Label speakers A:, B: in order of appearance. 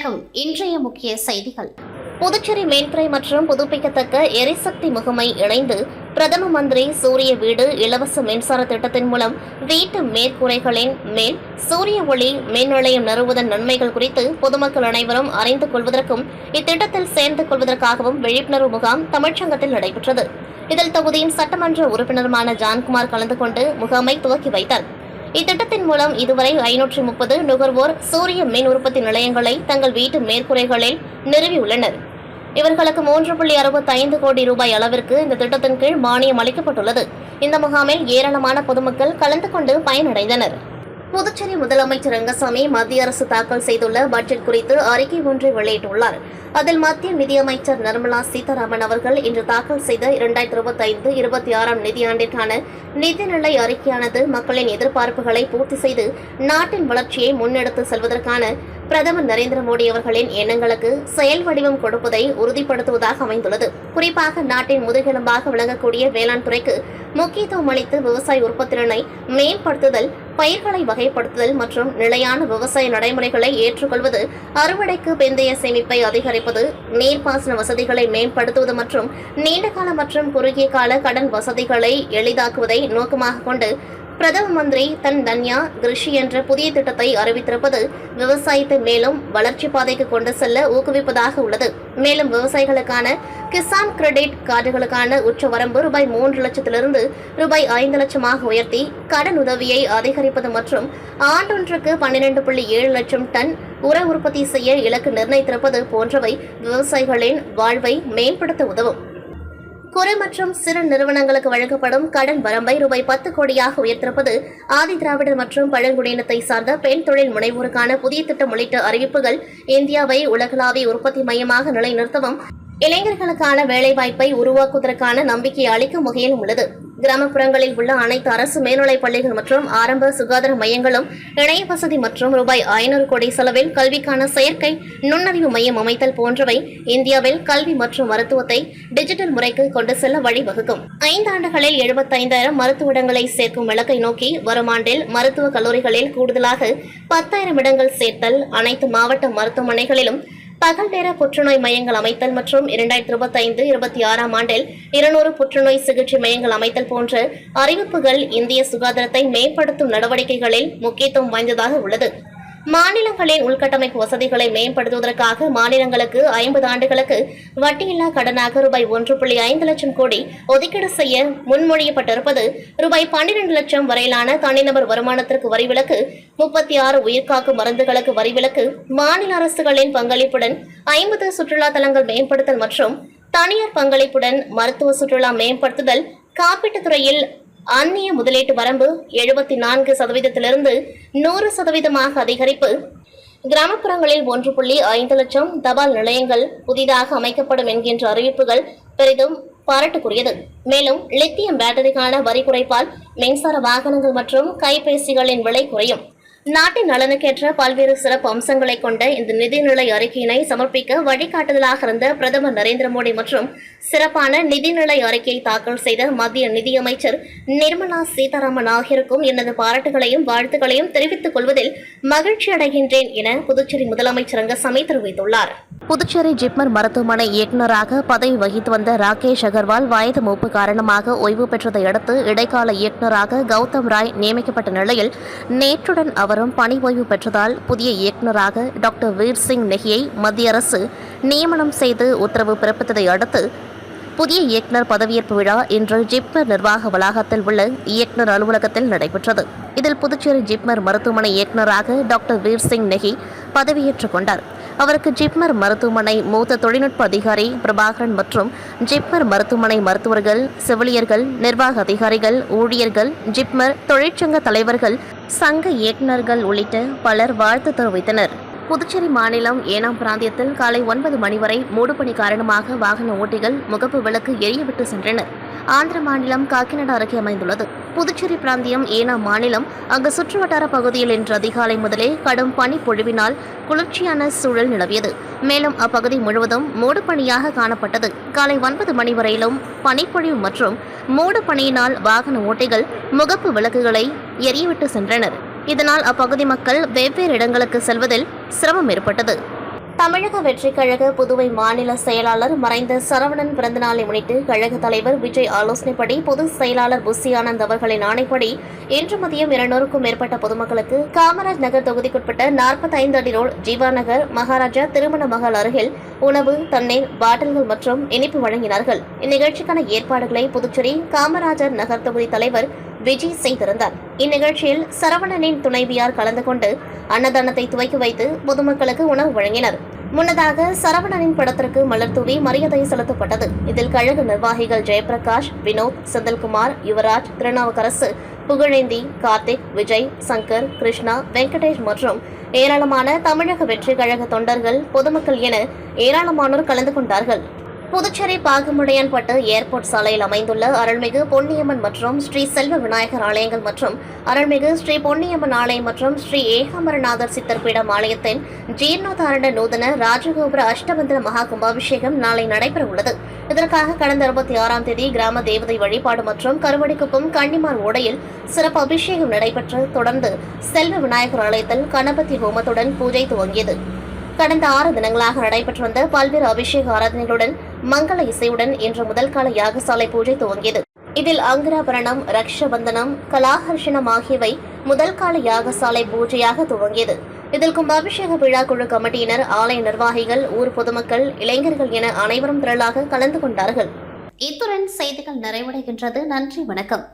A: வணக்கம். இன்றைய முக்கிய செய்திகள். புதுச்சேரி மேல்துறை மற்றும் புதுப்பிக்கத்தக்க எரிசக்தி முகமை இணைந்து பிரதம மந்திரி சூரிய வீடு இலவச மின்சார திட்டத்தின் மூலம் வீட்டு மேற்கூரைகளின் மேல் சூரிய ஒளி மின் நிலையம் நிறுவுவதன் நன்மைகள் குறித்து பொதுமக்கள் அனைவரும் அறிந்து கொள்வதற்கும் இத்திட்டத்தில் சேர்ந்து கொள்வதற்காகவும் விழிப்புணர்வு முகாம் தமிழ்ச்சங்கத்தில் நடைபெற்றது. இதில் தொகுதியின் சட்டமன்ற உறுப்பினருமான ஜான்குமார் கலந்து கொண்டு முகாமை துவக்கி வைத்தார். இத்திட்டத்தின் மூலம் இதுவரை 530 நுகர்வோர் சூரிய மின் உற்பத்தி நிலையங்களை தங்கள் வீட்டு மேற்கூரைகளில் நிறுவியுள்ளனர். இவர்களுக்கு 3.65 கோடி ரூபாய் அளவிற்கு இந்த திட்டத்தின் கீழ் மானியம் அளிக்கப்பட்டுள்ளது. இந்த முகாமில் ஏராளமான பொதுமக்கள் கலந்து கொண்டு பயனடைந்தனர். புதுச்சேரி முதலமைச்சர் ரங்கசாமி மத்திய அரசு தாக்கல் செய்துள்ள பட்ஜெட் குறித்து அறிக்கை ஒன்றை வெளியிட்டுள்ளார். அதில் மத்திய நிதியமைச்சர் நிர்மலா சீதாராமன் அவர்கள் இன்று தாக்கல் செய்த 2025-26 நிதியாண்டிற்கான நிதிநிலை அறிக்கையானது மக்களின் எதிர்பார்ப்புகளை பூர்த்தி செய்து நாட்டின் வளர்ச்சியை முன்னெடுத்து செல்வதற்கான பிரதமர் நரேந்திர மோடி அவர்களின் எண்ணங்களுக்கு செயல் வடிவம் கொடுப்பதை உறுதிப்படுத்துவதாக அமைந்துள்ளது. குறிப்பாக நாட்டின் முதுகெலும்பாக விளங்கக்கூடிய வேளாண் துறைக்கு முக்கியத்துவம் அளித்து விவசாய உற்பத்திறனை மேம்படுத்துதல், பயிர்களை வகைப்படுத்துதல் மற்றும் நிலையான விவசாய நடைமுறைகளை ஏற்றுக்கொள்வது, அறுவடைக்கு பிந்தைய சேமிப்பை அதிகரிப்பது, நீர்ப்பாசன வசதிகளை மேம்படுத்துவது மற்றும் நீண்டகால மற்றும் குறுகிய கால கடன் வசதிகளை எளிதாக்குவதை நோக்கமாக கொண்டு பிரதம மந்திரி தன் தன்யா கிருஷி என்ற புதிய திட்டத்தை அறிவித்திருப்பது விவசாயத்தை மேலும் வளர்ச்சி பாதைக்கு கொண்டு செல்ல ஊக்குவிப்பதாக உள்ளது. மேலும் விவசாயிகளுக்கான கிசான் கிரெடிட் கார்டுகளுக்கான உச்சவரம்பு ரூபாய் 3 லட்சத்திலிருந்து ரூபாய் 5 லட்சமாக உயர்த்தி கடன் உதவியை அதிகரிப்பது மற்றும் ஆண்டொன்றுக்கு 12.7 லட்சம் டன் உர உற்பத்தி செய்ய இலக்கு நிர்ணயித்திருப்பது போன்றவை விவசாயிகளின் வாழ்வை மேம்படுத்த உதவும். குறு மற்றும் சிறு நிறுவனங்களுக்கு வழங்கப்படும் கடன் வரம்பை ரூபாய் 10 கோடியாக உயர்த்திருப்பது, ஆதி திராவிடர் மற்றும் பழங்குடியினத்தை சார்ந்த பெண் தொழில் முனைவோருக்கான புதிய திட்டம் உள்ளிட்ட அறிவிப்புகள் இந்தியாவை உலகளாவிய உற்பத்தி மையமாக நிலைநிறுத்தவும், இளைஞர்களுக்கான வேலைவாய்ப்பை உருவாக்குவதற்கான நம்பிக்கை அளிக்கும் வகையில் உள்ளது. கிராமப்புறங்களில் உள்ள அனைத்து அரசு மேல்நிலைப் பள்ளிகள் மற்றும் ஆரம்ப சுகாதார மையங்களும் இணைய வசதி மற்றும் ரூபாய் 500 கோடி செலவில் கல்விக்கான செயற்கை நுண்ணறிவு மையம் அமைத்தல் போன்றவை இந்தியாவில் கல்வி மற்றும் மருத்துவத்தை டிஜிட்டல் முறைக்கு கொண்டு செல்ல வழிவகுக்கும். 5 ஆண்டுகளில் 75,000 மருத்துவ இடங்களை சேர்க்கும் இலக்கை நோக்கி வரும் ஆண்டில் மருத்துவக் கல்லூரிகளில் கூடுதலாக 10,000 இடங்கள் சேர்த்தல், அனைத்து மாவட்ட மருத்துவமனைகளிலும் பகல் நேர புற்றுநோய் மையங்கள் அமைத்தல் மற்றும் 2025-26 ஆண்டில் 200 புற்றுநோய் சிகிச்சை மையங்கள் அமைத்தல் போன்ற அறிவிப்புகள் இந்திய சுகாதாரத்தை மேம்படுத்தும் நடவடிக்கைகளில் முக்கியத்துவம் வாய்ந்ததாக உள்ளது. மாநிலங்களின் உள்கட்டமைப்பு வசதிகளை மேம்படுத்துவதற்காக மாநிலங்களுக்கு 50 ஆண்டுகளுக்கு வட்டியில்லா கடனாக ரூபாய் 1.5 லட்சம் கோடி ஒதுக்கீடு செய்ய முன்மொழியப்பட்டிருப்பது, ரூபாய் 12 லட்சம் வரையிலான தனிநபர் வருமானத்திற்கு வரிவிலக்கு, 36 உயிர்காக்கும் மருந்துகளுக்கு வரிவிலக்கு, மாநில அரசுகளின் பங்களிப்புடன் 50 சுற்றுலா தலங்கள் மேம்படுத்தல் மற்றும் தனியார் பங்களிப்புடன் மருத்துவ சுற்றுலா மேம்படுத்துதல், காப்பீட்டுத் துறையில் அந்நிய முதலீட்டு வரம்பு 74% 100% அதிகரிப்பு, கிராமப்புறங்களில் 1.5 லட்சம் தபால் நிலையங்கள் புதிதாக அமைக்கப்படும் என்கின்ற அறிவிப்புகள் பெரிதும் பாராட்டுக்குரியது. மேலும் லித்தியம் பேட்டரிக்கான வரி குறைப்பால் மின்சார வாகனங்கள் மற்றும் கைபேசிகளின் விலை குறையும். நாட்டின் நலனுக்கேற்ற பல்வேறு சிறப்பு அம்சங்களை கொண்ட இந்த நிதிநிலை அறிக்கையினை சமர்ப்பிக்க வழிகாட்டுதலாக இருந்த பிரதமர் நரேந்திர மோடி மற்றும் சிறப்பான நிதிநிலை அறிக்கையை தாக்கல் செய்த மத்திய நிதியமைச்சர் நிர்மலா சீதாராமன் ஆகியோருக்கும் எனது பாராட்டுகளையும் வாழ்த்துக்களையும் தெரிவித்துக் கொள்வதில் மகிழ்ச்சி அடைகின்றேன் என புதுச்சேரி முதலமைச்சர் ரங்கசாமி தெரிவித்துள்ளார். புதுச்சேரி ஜிப்மர் மருத்துவமனை இயக்குநராக பதவி வகித்து வந்த ராகேஷ் அகர்வால் வயது மூப்பு காரணமாக ஓய்வு பெற்றதை அடுத்து இடைக்கால இயக்குநராக கௌதம் ராய் நியமிக்கப்பட்ட நிலையில் நேற்றுடன் அவரும் பணி ஓய்வு பெற்றதால் புதிய இயக்குநராக டாக்டர் வீர் சிங் நெகியை மத்திய அரசு நியமனம் செய்து உத்தரவு பிறப்பித்ததை அடுத்து புதிய இயக்குநர் பதவியேற்பு விழா இன்று ஜிப்மர் நிர்வாக வளாகத்தில் உள்ள இயக்குநர் அலுவலகத்தில் நடைபெற்றது. இதில் புதுச்சேரி ஜிப்மர் மருத்துவமனை இயக்குநராக டாக்டர் வீர் சிங் நெகி பதவியேற்றுக் கொண்டார். அவருக்கு ஜிப்மர் மருத்துவமனை மூத்த தொழில்நுட்ப அதிகாரி பிரபாகரன் மற்றும் ஜிப்மர் மருத்துவமனை மருத்துவர்கள், செவிலியர்கள், நிர்வாக அதிகாரிகள், ஊழியர்கள், ஜிப்மர் தொழிற்சங்க தலைவர்கள், சங்க இயக்குநர்கள் உள்ளிட்ட பலர் வாழ்த்து தெரிவித்தனர். புதுச்சேரி மாநிலம் ஏனாம் பிராந்தியத்தில் காலை 9 மணி வரை மூடுபனி காரணமாக வாகன ஓட்டிகள் முகப்பு விளக்கு எரியவிட்டு சென்றனர். ஆந்திர மாநிலம் காக்கிநாடா அருகே அமைந்துள்ளது. புதுச்சேரி பிராந்தியம் ஏனாம் மாநிலம். அங்கு சுற்றுவட்டார பகுதியில் இன்று அதிகாலை முதலே கடும் பனி பொழிவினால் குளிர்ச்சியான சூழல் நிலவியது. மேலும் அப்பகுதி முழுவதும் மூடுபனியாக காணப்பட்டது. காலை 9 மணி வரையிலும் பனிப்பொழிவு மற்றும் மூடுபனியினால் வாகன ஓட்டிகள் முகப்பு விளக்குகளை எரியவிட்டு சென்றனர். இதனால் அப்பகுதி மக்கள் வெவ்வேறு இடங்களுக்கு செல்வதில் சிரமம் ஏற்பட்டது. தமிழக வெற்றிக் கழக புதுவை மாநில செயலாளர் மறைந்த சரவணன் பிறந்தநாளை முன்னிட்டு கழக தலைவர் விஜய் ஆலோசனைப்படி பொதுச் செயலாளர் புசி ஆனந்த் அவர்களின் ஆணைப்படி இன்று மதியம் 200க்கும் மேற்பட்ட பொதுமக்களுக்கு காமராஜ் நகர் தொகுதிக்குட்பட்ட 45 அடி ரோடு ஜீவா நகர் மகாராஜா திருமண மகள் அருகில் உணவு, தண்ணீர், பாட்டில்கள் மற்றும் இனிப்பு வழங்கினார்கள். இந்நிகழ்ச்சிக்கான ஏற்பாடுகளை புதுச்சேரி காமராஜர் நகர் தொகுதி தலைவர் விஜய் செய்திருந்தார். இந்நிகழ்ச்சியில் சரவணனின் துணைவியார் கலந்து கொண்டு அன்னதானத்தை துவக்கி வைத்து பொதுமக்களுக்கு உணவு வழங்கினர். முன்னதாக சரவணனின் படத்திற்கு மலர் தூவி மரியாதை செலுத்தப்பட்டது. இதில் கழக நிர்வாகிகள் ஜெயபிரகாஷ், வினோத், செந்தில்குமார், யுவராஜ், திருநாவுக்கரசு, புகழேந்தி, கார்த்திக், விஜய், சங்கர், கிருஷ்ணா, வெங்கடேஷ் மற்றும் ஏராளமான தமிழக வெற்றி கழக தொண்டர்கள், பொதுமக்கள் என ஏராளமானோர் கலந்து கொண்டார்கள். புதுச்சேரி பாகமுடையான்பட்டு ஏர்போர்ட் சாலையில் அமைந்துள்ள அருள்மிகு பொன்னியம்மன் மற்றும் ஸ்ரீ செல்வ விநாயகர் ஆலயங்கள் மற்றும் அருள்மிகு ஸ்ரீ பொன்னியம்மன் ஆலயம் மற்றும் ஸ்ரீ ஏகாம்பரநாதர் சித்தர்பீடம் ஆலயத்தின் ஜீர்ணோத்தாரண நூதன ராஜகோபுர அஷ்டபந்தன மகா கும்பாபிஷேகம் நாளை நடைபெற உள்ளது. இதற்காக கடந்த 26ஆம் தேதி கிராம தேவதை வழிபாடு மற்றும் கருவடிக்குப்பம் கன்னிமார் ஓடையில் சிறப்பு அபிஷேகம் நடைபெற்று தொடர்ந்து செல்வ விநாயகர் ஆலயத்தில் கணபதி ஹோமத்துடன் பூஜை துவங்கியது. கடந்த 6 தினங்களாக நடைபெற்று வந்த பல்வேறு அபிஷேக ஆராதனைகளுடன் மங்கள இசையுடன் இன்று முதல் கால யாகசாலை பூஜை துவங்கியது. இதில் அங்கராபரணம், ரக்ஷபந்தனம், கலாஹர்ஷனம் ஆகியவை முதல் கால யாகசாலை பூஜையாக துவங்கியது. இதில் கும்பாபிஷேக விழா குழு கமிட்டியினர், ஆலய நிர்வாகிகள், ஊர் பொதுமக்கள், இளைஞர்கள் என அனைவரும் திரளாக கலந்து கொண்டார்கள். இத்துடன் செய்திகள் நிறைவடைகின்றது. நன்றி, வணக்கம்.